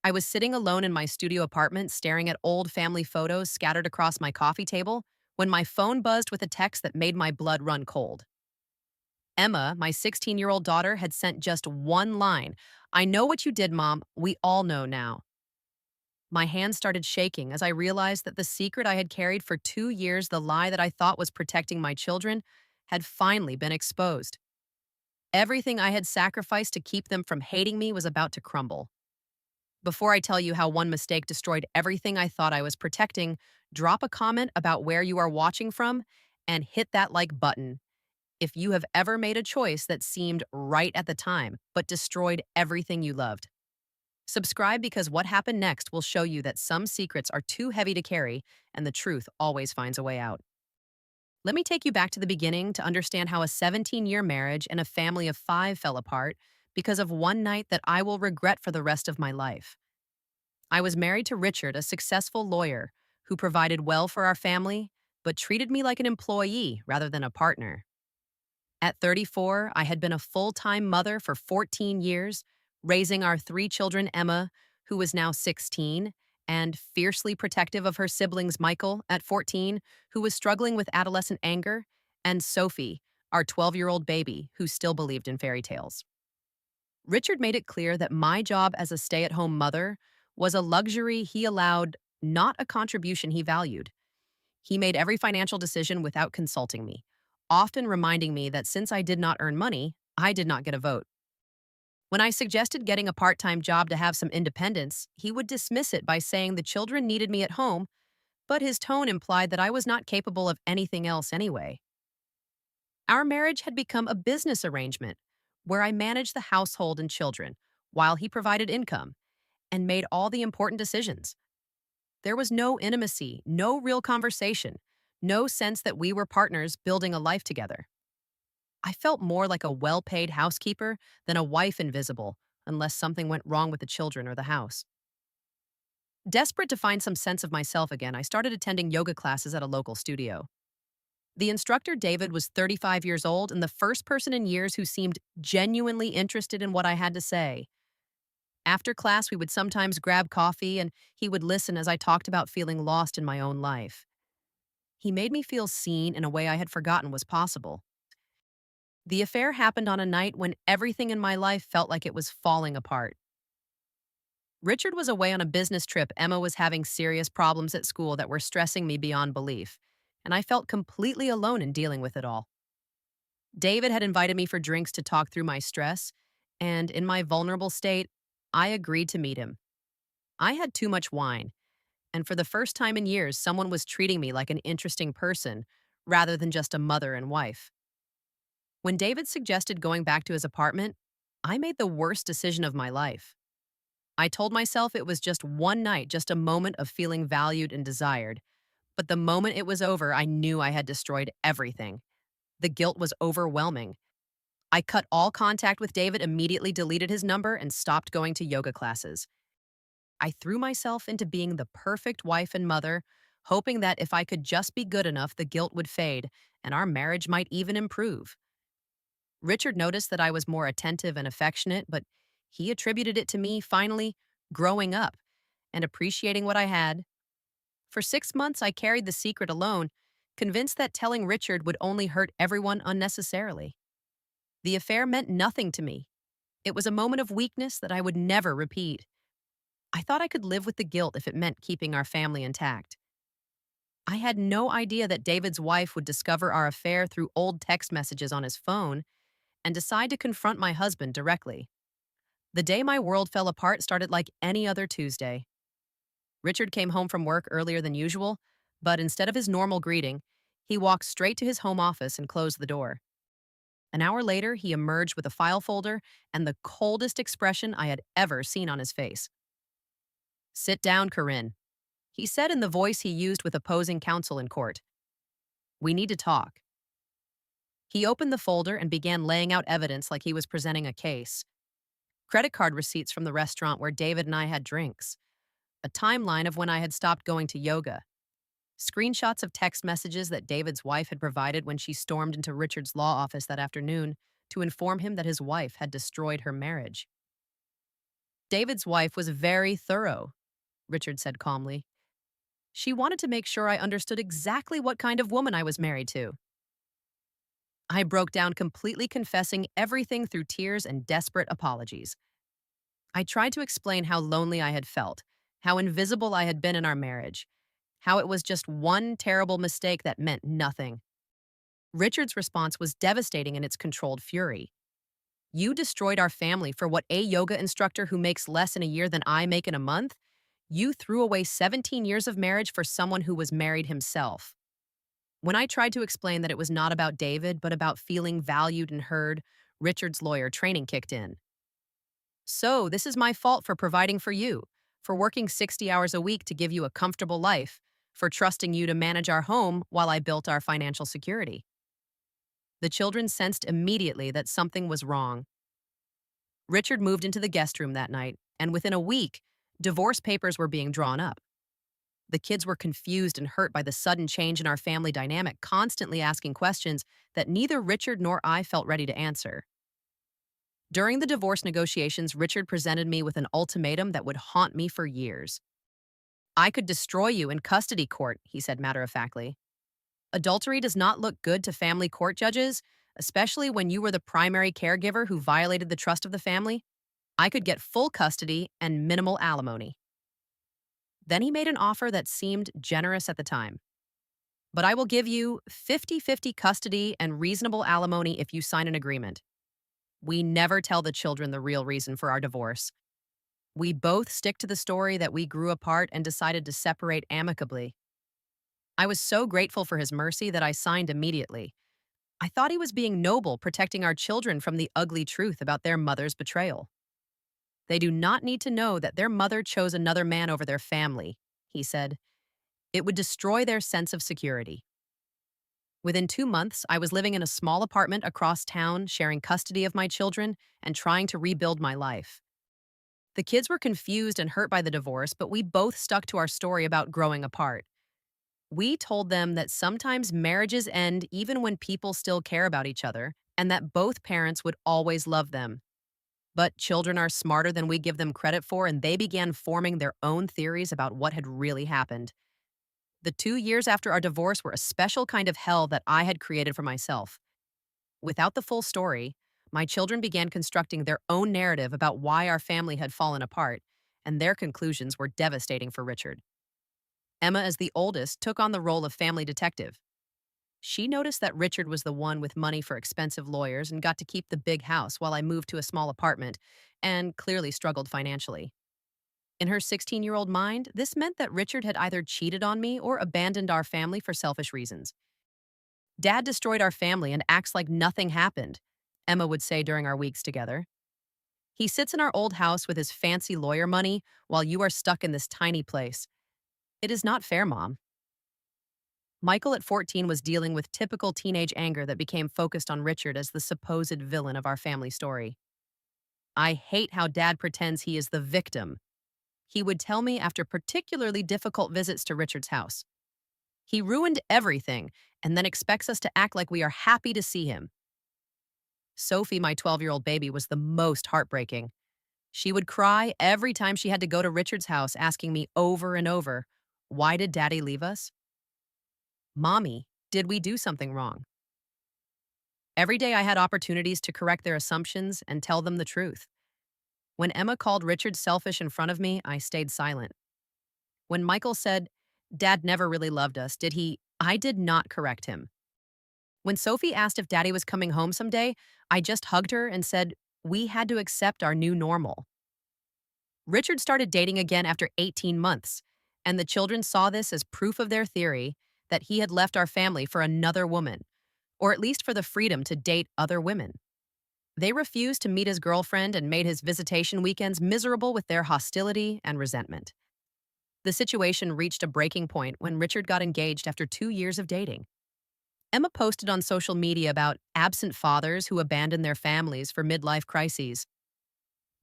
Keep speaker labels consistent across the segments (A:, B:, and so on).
A: I was sitting alone in my studio apartment staring at old family photos scattered across my coffee table when my phone buzzed with a text that made my blood run cold. Emma, my 16-year-old daughter, had sent just one line. "I know what you did, Mom. We all know now." My hands started shaking as I realized that the secret I had carried for 2 years, the lie that I thought was protecting my children, had finally been exposed. Everything I had sacrificed to keep them from hating me was about to crumble. Before I tell you how one mistake destroyed everything I thought I was protecting, drop a comment about where you are watching from and hit that like button if you have ever made a choice that seemed right at the time but destroyed everything you loved. Subscribe because what happened next will show you that some secrets are too heavy to carry and the truth always finds a way out. Let me take you back to the beginning to understand how a 17-year marriage and a family of 5 fell apart because of one night that I will regret for the rest of my life. I was married to Richard, a successful lawyer who provided well for our family, but treated me like an employee rather than a partner. At 34, I had been a full-time mother for 14 years, raising our 3 children, Emma, who was now 16, and fiercely protective of her siblings, Michael, at 14, who was struggling with adolescent anger, and Sophie, our 12-year-old baby, who still believed in fairy tales. Richard made it clear that my job as a stay-at-home mother was a luxury he allowed, not a contribution he valued. He made every financial decision without consulting me, often reminding me that since I did not earn money, I did not get a vote. When I suggested getting a part-time job to have some independence, he would dismiss it by saying the children needed me at home, but his tone implied that I was not capable of anything else anyway. Our marriage had become a business arrangement where I managed the household and children while he provided income and made all the important decisions. There was no intimacy, no real conversation, no sense that we were partners building a life together. I felt more like a well paid housekeeper than a wife invisible, unless something went wrong with the children or the house. Desperate to find some sense of myself again, I started attending yoga classes at a local studio. The instructor, David, was 35 years old and the first person in years who seemed genuinely interested in what I had to say. After class, we would sometimes grab coffee and he would listen as I talked about feeling lost in my own life. He made me feel seen in a way I had forgotten was possible. The affair happened on a night when everything in my life felt like it was falling apart. Richard was away on a business trip. Emma was having serious problems at school that were stressing me beyond belief, and I felt completely alone in dealing with it all. David had invited me for drinks to talk through my stress, and in my vulnerable state, I agreed to meet him. I had too much wine, and for the first time in years, someone was treating me like an interesting person rather than just a mother and wife. When David suggested going back to his apartment, I made the worst decision of my life. I told myself it was just one night, just a moment of feeling valued and desired. But the moment it was over, I knew I had destroyed everything. The guilt was overwhelming. I cut all contact with David, immediately deleted his number, and stopped going to yoga classes. I threw myself into being the perfect wife and mother, hoping that if I could just be good enough, the guilt would fade and our marriage might even improve. Richard noticed that I was more attentive and affectionate, but he attributed it to me finally growing up and appreciating what I had. For 6 months, I carried the secret alone, convinced that telling Richard would only hurt everyone unnecessarily. The affair meant nothing to me. It was a moment of weakness that I would never repeat. I thought I could live with the guilt if it meant keeping our family intact. I had no idea that David's wife would discover our affair through old text messages on his phone and decide to confront my husband directly. The day my world fell apart started like any other Tuesday. Richard came home from work earlier than usual, but instead of his normal greeting, he walked straight to his home office and closed the door. An hour later, he emerged with a file folder and the coldest expression I had ever seen on his face. "Sit down, Corinne," he said in the voice he used with opposing counsel in court. "We need to talk." He opened the folder and began laying out evidence like he was presenting a case. Credit card receipts from the restaurant where David and I had drinks, a timeline of when I had stopped going to yoga, screenshots of text messages that David's wife had provided when she stormed into Richard's law office that afternoon to inform him that his wife had destroyed her marriage. David's wife was very thorough, Richard said calmly. She wanted to make sure I understood exactly what kind of woman I was married to. I broke down completely confessing everything through tears and desperate apologies. I tried to explain how lonely I had felt, how invisible I had been in our marriage, how it was just one terrible mistake that meant nothing. Richard's response was devastating in its controlled fury. You destroyed our family for what a yoga instructor who makes less in a year than I make in a month? You threw away 17 years of marriage for someone who was married himself. When I tried to explain that it was not about David, but about feeling valued and heard, Richard's lawyer training kicked in. So, this is my fault for providing for you, for working 60 hours a week to give you a comfortable life, for trusting you to manage our home while I built our financial security. The children sensed immediately that something was wrong. Richard moved into the guest room that night, and within a week, divorce papers were being drawn up. The kids were confused and hurt by the sudden change in our family dynamic, constantly asking questions that neither Richard nor I felt ready to answer. During the divorce negotiations, Richard presented me with an ultimatum that would haunt me for years. I could destroy you in custody court, he said matter-of-factly. Adultery does not look good to family court judges, especially when you were the primary caregiver who violated the trust of the family. I could get full custody and minimal alimony. Then he made an offer that seemed generous at the time. But I will give you 50-50 custody and reasonable alimony if you sign an agreement. We never tell the children the real reason for our divorce. We both stick to the story that we grew apart and decided to separate amicably. I was so grateful for his mercy that I signed immediately. I thought he was being noble, protecting our children from the ugly truth about their mother's betrayal. They do not need to know that their mother chose another man over their family, he said. It would destroy their sense of security. Within 2 months, I was living in a small apartment across town, sharing custody of my children and trying to rebuild my life. The kids were confused and hurt by the divorce, but we both stuck to our story about growing apart. We told them that sometimes marriages end even when people still care about each other, and that both parents would always love them. But children are smarter than we give them credit for, and they began forming their own theories about what had really happened. The 2 years after our divorce were a special kind of hell that I had created for myself. Without the full story, my children began constructing their own narrative about why our family had fallen apart, and their conclusions were devastating for Richard. Emma, as the oldest, took on the role of family detective. She noticed that Richard was the one with money for expensive lawyers and got to keep the big house while I moved to a small apartment and clearly struggled financially. In her 16-year-old mind, this meant that Richard had either cheated on me or abandoned our family for selfish reasons. Dad destroyed our family and acts like nothing happened, Emma would say during our weeks together. He sits in our old house with his fancy lawyer money while you are stuck in this tiny place. It is not fair, Mom. Michael at 14 was dealing with typical teenage anger that became focused on Richard as the supposed villain of our family story. I hate how Dad pretends he is the victim, he would tell me after particularly difficult visits to Richard's house. He ruined everything and then expects us to act like we are happy to see him. Sophie, my 12-year-old baby, was the most heartbreaking. She would cry every time she had to go to Richard's house, asking me over and over, "Why did Daddy leave us? Mommy, did we do something wrong?" Every day I had opportunities to correct their assumptions and tell them the truth. When Emma called Richard selfish in front of me, I stayed silent. When Michael said, "Dad never really loved us, did he?" I did not correct him. When Sophie asked if Daddy was coming home someday, I just hugged her and said, we had to accept our new normal. Richard started dating again after 18 months, and the children saw this as proof of their theory that he had left our family for another woman, or at least for the freedom to date other women. They refused to meet his girlfriend and made his visitation weekends miserable with their hostility and resentment. The situation reached a breaking point when Richard got engaged after 2 years of dating. Emma posted on social media about absent fathers who abandon their families for midlife crises.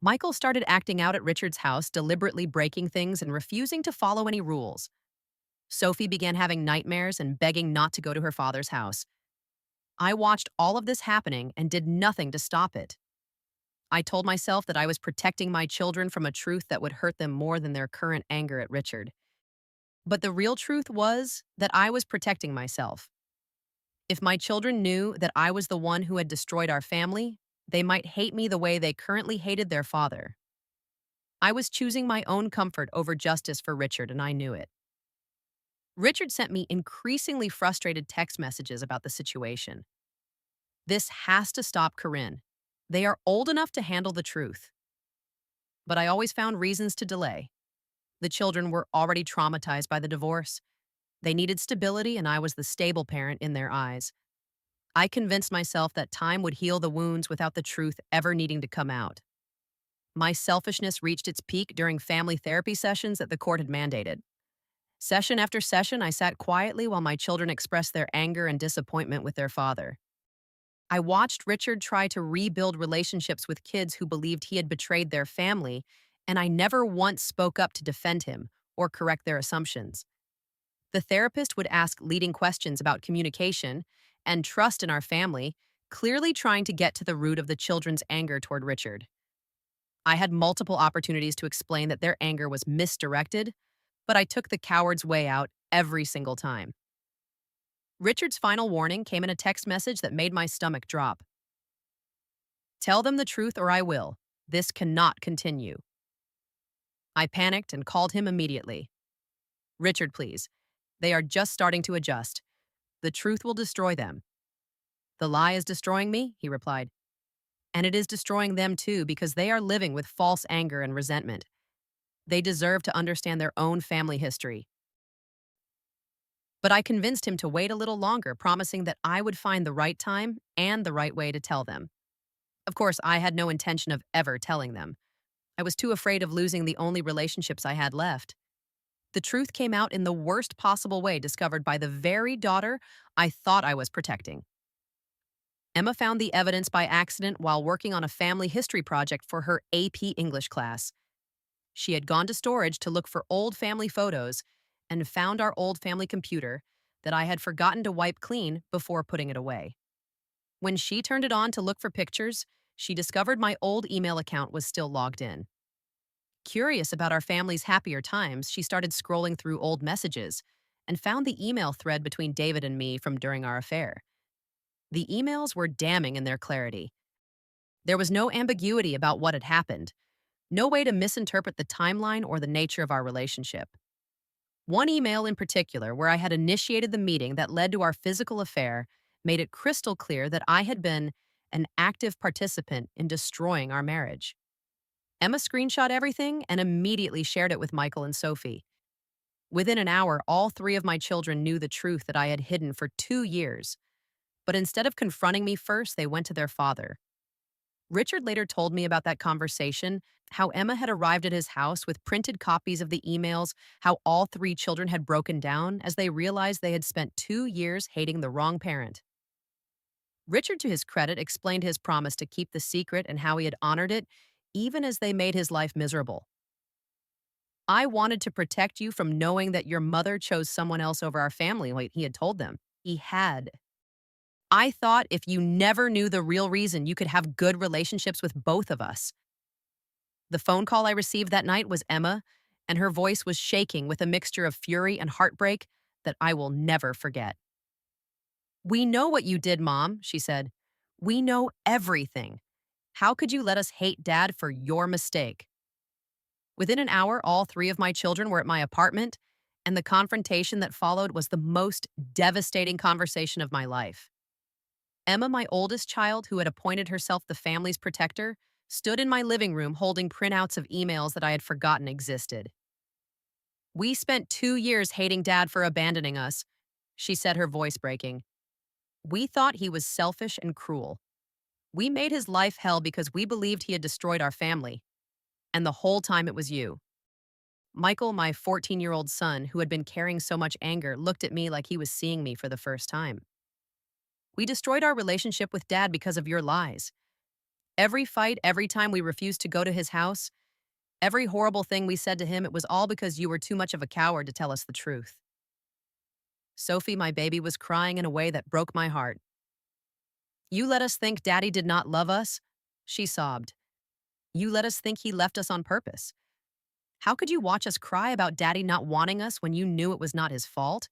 A: Michael started acting out at Richard's house, deliberately breaking things and refusing to follow any rules. Sophie began having nightmares and begging not to go to her father's house. I watched all of this happening and did nothing to stop it. I told myself that I was protecting my children from a truth that would hurt them more than their current anger at Richard. But the real truth was that I was protecting myself. If my children knew that I was the one who had destroyed our family, they might hate me the way they currently hated their father. I was choosing my own comfort over justice for Richard, and I knew it. Richard sent me increasingly frustrated text messages about the situation. This has to stop, Corinne. They are old enough to handle the truth. But I always found reasons to delay. The children were already traumatized by the divorce. They needed stability, and I was the stable parent in their eyes. I convinced myself that time would heal the wounds without the truth ever needing to come out. My selfishness reached its peak during family therapy sessions that the court had mandated. Session after session, I sat quietly while my children expressed their anger and disappointment with their father. I watched Richard try to rebuild relationships with kids who believed he had betrayed their family, and I never once spoke up to defend him or correct their assumptions. The therapist would ask leading questions about communication and trust in our family, clearly trying to get to the root of the children's anger toward Richard. I had multiple opportunities to explain that their anger was misdirected, but I took the coward's way out every single time. Richard's final warning came in a text message that made my stomach drop. Tell them the truth or I will. This cannot continue. I panicked and called him immediately. Richard, please. They are just starting to adjust. The truth will destroy them. The lie is destroying me, he replied. And it is destroying them too because they are living with false anger and resentment. They deserve to understand their own family history. But I convinced him to wait a little longer, promising that I would find the right time and the right way to tell them. Of course, I had no intention of ever telling them. I was too afraid of losing the only relationships I had left. The truth came out in the worst possible way, discovered by the very daughter I thought I was protecting. Emma found the evidence by accident while working on a family history project for her AP English class. She had gone to storage to look for old family photos and found our old family computer that I had forgotten to wipe clean before putting it away. When she turned it on to look for pictures, she discovered my old email account was still logged in. Curious about our family's happier times, she started scrolling through old messages and found the email thread between David and me from during our affair. The emails were damning in their clarity. There was no ambiguity about what had happened, no way to misinterpret the timeline or the nature of our relationship. One email in particular, where I had initiated the meeting that led to our physical affair, made it crystal clear that I had been an active participant in destroying our marriage. Emma screenshot everything and immediately shared it with Michael and Sophie. Within an hour, all three of my children knew the truth that I had hidden for 2 years. But instead of confronting me first, they went to their father. Richard later told me about that conversation, how Emma had arrived at his house with printed copies of the emails, how all three children had broken down as they realized they had spent 2 years hating the wrong parent. Richard, to his credit, explained his promise to keep the secret and how he had honored it, even as they made his life miserable. I wanted to protect you from knowing that your mother chose someone else over our family, like he had told them. He had. I thought if you never knew the real reason, you could have good relationships with both of us. The phone call I received that night was Emma, and her voice was shaking with a mixture of fury and heartbreak that I will never forget. We know what you did, Mom, she said. We know everything. How could you let us hate Dad for your mistake? Within an hour, all three of my children were at my apartment, and the confrontation that followed was the most devastating conversation of my life. Emma, my oldest child, who had appointed herself the family's protector, stood in my living room holding printouts of emails that I had forgotten existed. We spent 2 years hating Dad for abandoning us, she said, her voice breaking. We thought he was selfish and cruel. We made his life hell because we believed he had destroyed our family. And the whole time it was you. Michael, my 14-year-old son, who had been carrying so much anger, looked at me like he was seeing me for the first time. We destroyed our relationship with Dad because of your lies. Every fight, every time we refused to go to his house, every horrible thing we said to him, it was all because you were too much of a coward to tell us the truth. Sophie, my baby, was crying in a way that broke my heart. You let us think Daddy did not love us, she sobbed. You let us think he left us on purpose. How could you watch us cry about Daddy not wanting us when you knew it was not his fault?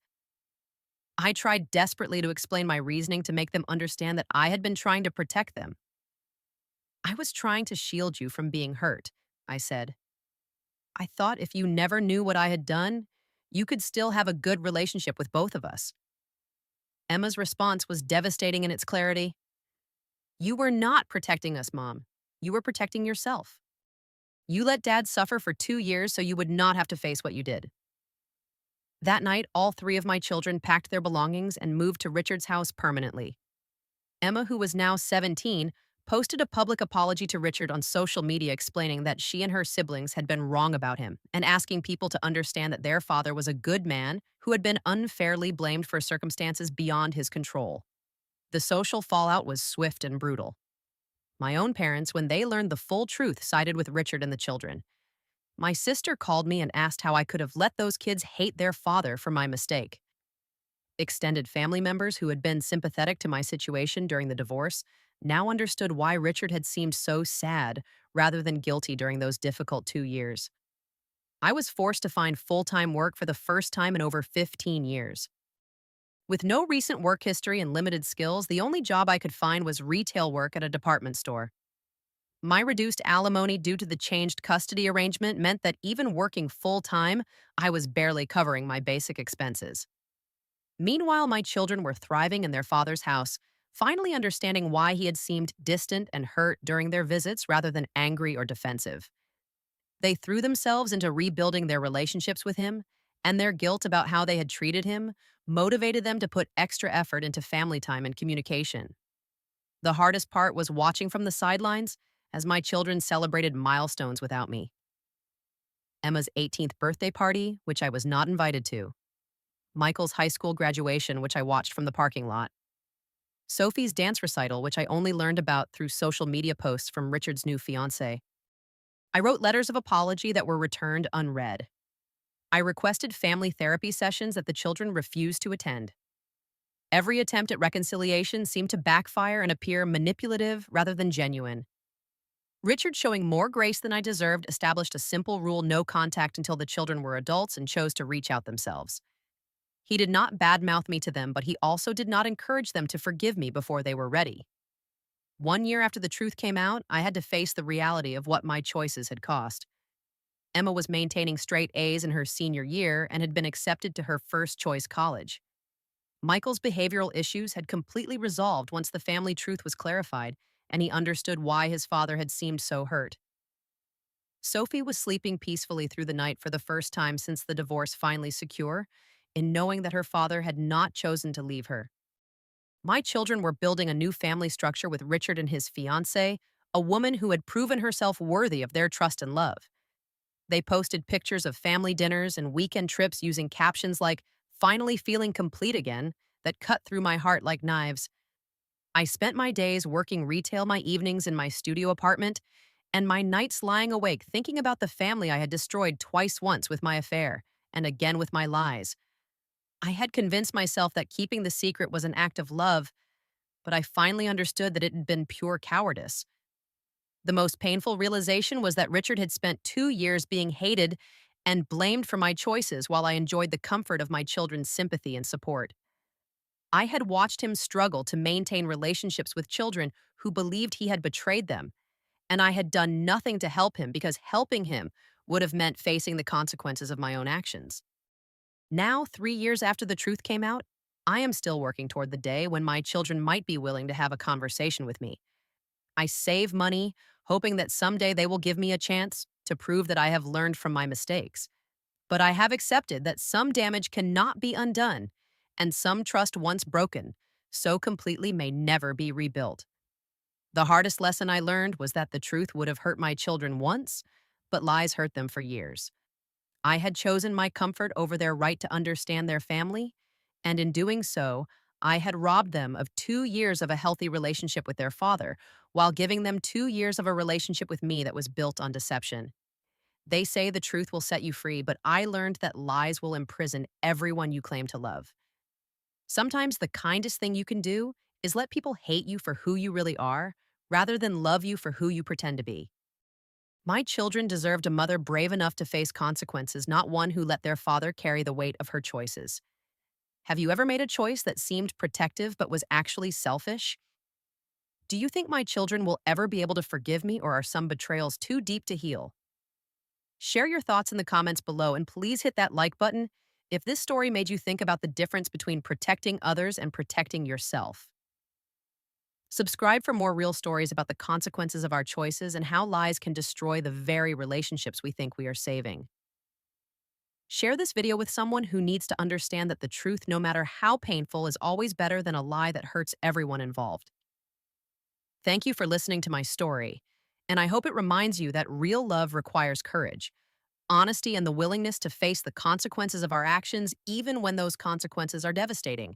A: I tried desperately to explain my reasoning to make them understand that I had been trying to protect them. I was trying to shield you from being hurt, I said. I thought if you never knew what I had done, you could still have a good relationship with both of us. Emma's response was devastating in its clarity. You were not protecting us, Mom. You were protecting yourself. You let Dad suffer for 2 years so you would not have to face what you did. That night, all three of my children packed their belongings and moved to Richard's house permanently. Emma, who was now 17, posted a public apology to Richard on social media explaining that she and her siblings had been wrong about him and asking people to understand that their father was a good man who had been unfairly blamed for circumstances beyond his control. The social fallout was swift and brutal. My own parents, when they learned the full truth, sided with Richard and the children. My sister called me and asked how I could have let those kids hate their father for my mistake. Extended family members who had been sympathetic to my situation during the divorce now understood why Richard had seemed so sad rather than guilty during those difficult 2 years. I was forced to find full-time work for the first time in over 15 years. With no recent work history and limited skills, the only job I could find was retail work at a department store. My reduced alimony due to the changed custody arrangement meant that even working full-time, I was barely covering my basic expenses. Meanwhile, my children were thriving in their father's house, finally understanding why he had seemed distant and hurt during their visits rather than angry or defensive. They threw themselves into rebuilding their relationships with him, and their guilt about how they had treated him motivated them to put extra effort into family time and communication. The hardest part was watching from the sidelines as my children celebrated milestones without me. Emma's 18th birthday party, which I was not invited to. Michael's high school graduation, which I watched from the parking lot. Sophie's dance recital, which I only learned about through social media posts from Richard's new fiancée. I wrote letters of apology that were returned unread. I requested family therapy sessions that the children refused to attend. Every attempt at reconciliation seemed to backfire and appear manipulative rather than genuine. Richard, showing more grace than I deserved, established a simple rule: no contact until the children were adults, and chose to reach out themselves. He did not badmouth me to them, but he also did not encourage them to forgive me before they were ready. 1 year after the truth came out, I had to face the reality of what my choices had cost. Emma was maintaining straight A's in her senior year and had been accepted to her first choice college. Michael's behavioral issues had completely resolved once the family truth was clarified, and he understood why his father had seemed so hurt. Sophie was sleeping peacefully through the night for the first time since the divorce finally secure, in knowing that her father had not chosen to leave her. My children were building a new family structure with Richard and his fiancée, a woman who had proven herself worthy of their trust and love. They posted pictures of family dinners and weekend trips using captions like, "Finally feeling complete again," that cut through my heart like knives. I spent my days working retail, my evenings in my studio apartment, and my nights lying awake thinking about the family I had destroyed twice, once with my affair, and again with my lies. I had convinced myself that keeping the secret was an act of love, but I finally understood that it had been pure cowardice. The most painful realization was that Richard had spent 2 years being hated and blamed for my choices while I enjoyed the comfort of my children's sympathy and support. I had watched him struggle to maintain relationships with children who believed he had betrayed them, and I had done nothing to help him because helping him would have meant facing the consequences of my own actions. Now, 3 years after the truth came out, I am still working toward the day when my children might be willing to have a conversation with me. I save money, hoping that someday they will give me a chance to prove that I have learned from my mistakes. But I have accepted that some damage cannot be undone, and some trust once broken so completely may never be rebuilt. The hardest lesson I learned was that the truth would have hurt my children once, but lies hurt them for years. I had chosen my comfort over their right to understand their family, and in doing so, I had robbed them of 2 years of a healthy relationship with their father, while giving them 2 years of a relationship with me that was built on deception. They say the truth will set you free, but I learned that lies will imprison everyone you claim to love. Sometimes the kindest thing you can do is let people hate you for who you really are, rather than love you for who you pretend to be. My children deserved a mother brave enough to face consequences, not one who let their father carry the weight of her choices. Have you ever made a choice that seemed protective but was actually selfish? Do you think my children will ever be able to forgive me, or are some betrayals too deep to heal? Share your thoughts in the comments below and please hit that like button if this story made you think about the difference between protecting others and protecting yourself. Subscribe for more real stories about the consequences of our choices and how lies can destroy the very relationships we think we are saving. Share this video with someone who needs to understand that the truth, no matter how painful, is always better than a lie that hurts everyone involved. Thank you for listening to my story, and I hope it reminds you that real love requires courage, honesty, and the willingness to face the consequences of our actions, even when those consequences are devastating.